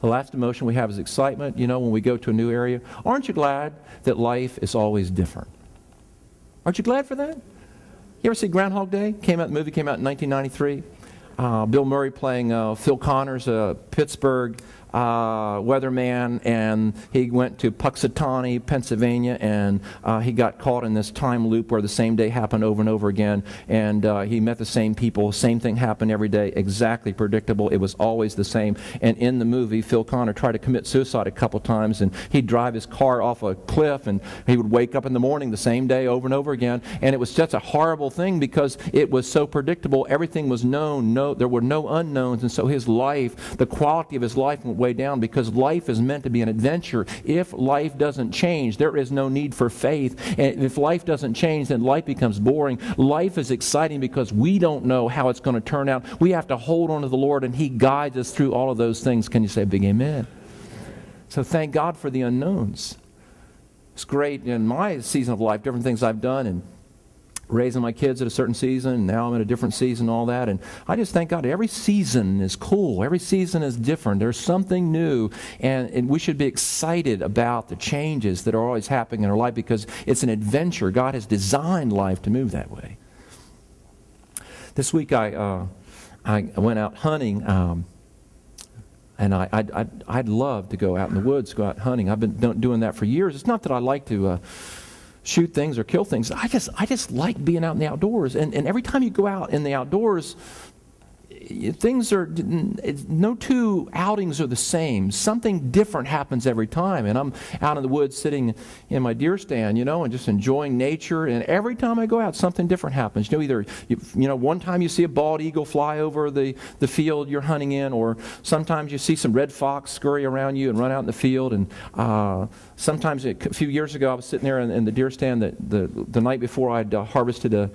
The last emotion we have is excitement, you know, when we go to a new area. Aren't you glad that life is always different? Aren't you glad for that? You ever see Groundhog Day? The movie came out in 1993. Bill Murray playing Phil Connors, Pittsburgh weatherman, and he went to Puxatawny, Pennsylvania, and he got caught in this time loop where the same day happened over and over again, and he met the same people, same thing happened every day, exactly predictable, it was always the same. And in the movie, Phil Connor tried to commit suicide a couple times, and he'd drive his car off a cliff, and he would wake up in the morning the same day over and over again, and it was just a horrible thing because it was so predictable, everything was known, there were no unknowns, and so his life, the quality of his life went way down because life is meant to be an adventure. If life doesn't change, there is no need for faith. And if life doesn't change, then life becomes boring. Life is exciting because we don't know how it's going to turn out. We have to hold on to the Lord, and He guides us through all of those things. Can you say a big amen? So thank God for the unknowns. It's great in my season of life, different things I've done, and raising my kids at a certain season, and now I'm in a different season and all that. And I just thank God every season is cool. Every season is different. There's something new, and we should be excited about the changes that are always happening in our life because it's an adventure. God has designed life to move that way. This week I went out hunting, and I'd love to go out in the woods, go out hunting. I've been doing that for years. It's not that I like to shoot things or kill things. I just like being out in the outdoors. And every time you go out in the outdoors, things are, no two outings are the same. Something different happens every time. And I'm out in the woods sitting in my deer stand, you know, and just enjoying nature. And every time I go out, something different happens. You know, either, one time you see a bald eagle fly over the field you're hunting in, or sometimes you see some red fox scurry around you and run out in the field. And sometimes, a few years ago, I was sitting there in the deer stand the night before I'd harvested a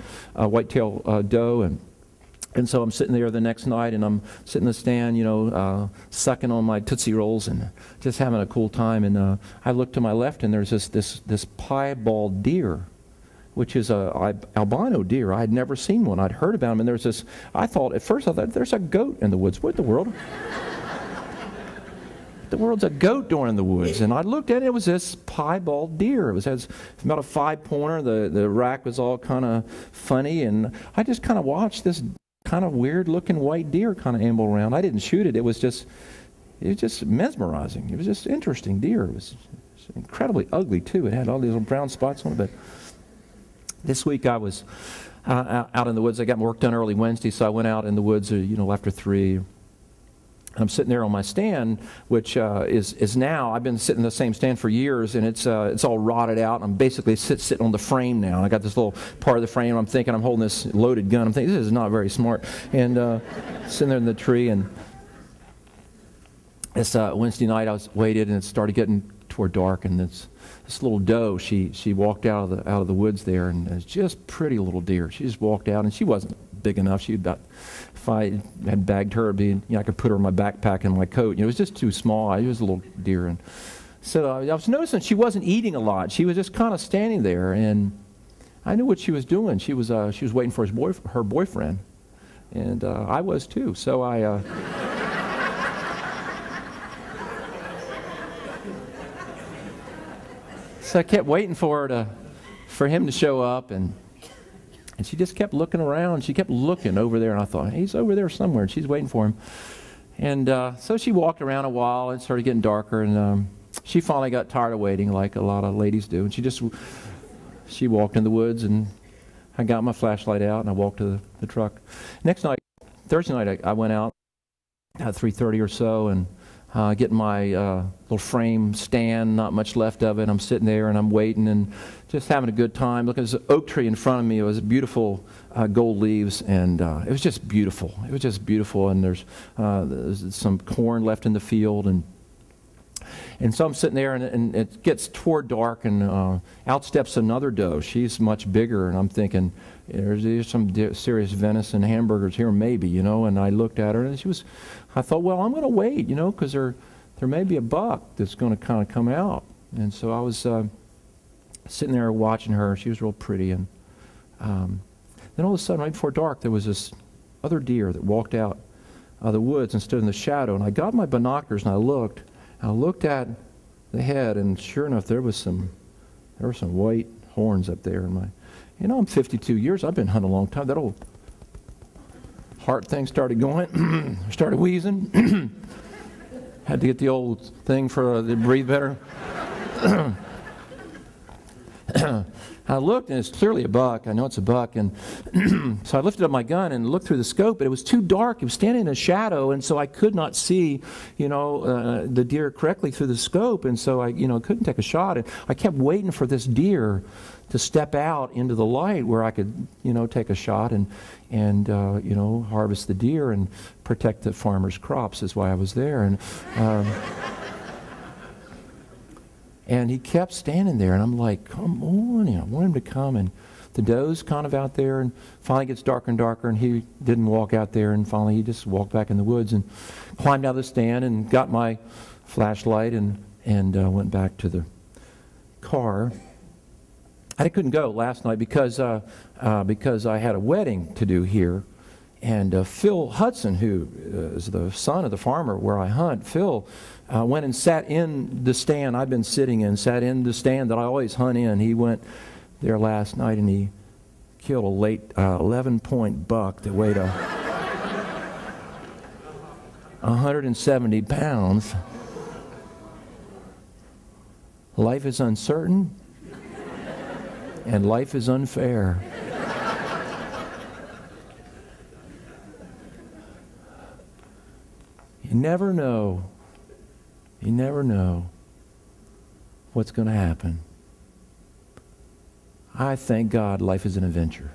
whitetail doe, and so I'm sitting there the next night, and I'm sitting in the stand, you know, sucking on my Tootsie Rolls and just having a cool time. And I look to my left, and there's this piebald deer, which is a albino deer. I had never seen one. I'd heard about him, and there's this. At first I thought there's a goat in the woods. What in the world? The world's a goat door in the woods. And I looked at it, it was this piebald deer. It was about a 5-pointer. The rack was all kind of funny, and I just kind of watched this kind of weird looking white deer kind of amble around. I didn't shoot it. It was just mesmerizing. It was just interesting deer. It was incredibly ugly too. It had all these little brown spots on it. But this week I was out in the woods. I got my work done early Wednesday, so I went out in the woods, after 3. I'm sitting there on my stand, which is now, I've been sitting in the same stand for years, and it's all rotted out. I'm basically sitting on the frame now, and I got this little part of the frame. I'm thinking I'm holding this loaded gun. I'm thinking, this is not very smart. And sitting there in the tree, and this Wednesday night I waited, and it started getting toward dark, and this little doe, she walked out of the woods there, and it was just pretty little deer. She just walked out, and she wasn't big enough. She about, if I had bagged her, I could put her in my backpack and my coat. It was just too small. It was a little deer, and so I was noticing she wasn't eating a lot. She was just kind of standing there, and I knew what she was doing. She was waiting for her boyfriend, and I was too. So So I kept waiting for him to show up, and she just kept looking around. She kept looking over there, and I thought, hey, he's over there somewhere, and she's waiting for him. And so she walked around a while, and it started getting darker, and she finally got tired of waiting, like a lot of ladies do. And she walked in the woods, and I got my flashlight out, and I walked to the truck. Next night, Thursday night, I went out at 3:30 or so, and getting my little frame stand, not much left of it. I'm sitting there and I'm waiting and just having a good time. Look, there's an oak tree in front of me. It was beautiful gold leaves, and it was just beautiful. It was just beautiful, and there's some corn left in the field, and so I'm sitting there, and it gets toward dark, and out steps another doe. She's much bigger, and I'm thinking, there's some serious venison hamburgers here, maybe, and I looked at her, and I thought, well, I'm going to wait, because there may be a buck that's going to kind of come out. And so I was sitting there watching her. She was real pretty, and then all of a sudden, right before dark, there was this other deer that walked out the woods and stood in the shadow. And I got my binoculars and I looked at the head, and sure enough, there were some white horns up there. And I'm 52 years. I've been hunting a long time. That old heart thing started going, started wheezing. Had to get the old thing to breathe better. I looked, and it's clearly a buck. I know it's a buck. And so I lifted up my gun and looked through the scope, but it was too dark. It was standing in a shadow, and so I could not see, the deer correctly through the scope. And so I, couldn't take a shot. And I kept waiting for this deer to step out into the light where I could, take a shot and harvest the deer and protect the farmer's crops. Is why I was there. And he kept standing there, and I'm like, come on, I want him to come. And the doe's kind of out there, and finally it gets darker and darker, and he didn't walk out there, and finally he just walked back in the woods and climbed out of the stand and got my flashlight and went back to the car. I couldn't go last night because I had a wedding to do here. And Phil Hudson, who is the son of the farmer where I hunt, Phil went and sat in the stand I've been sitting in, sat in the stand that I always hunt in. He went there last night and he killed a late 11-point buck that weighed 170 pounds. Life is uncertain and life is unfair. You never know. You never know what's going to happen. I thank God life is an adventure.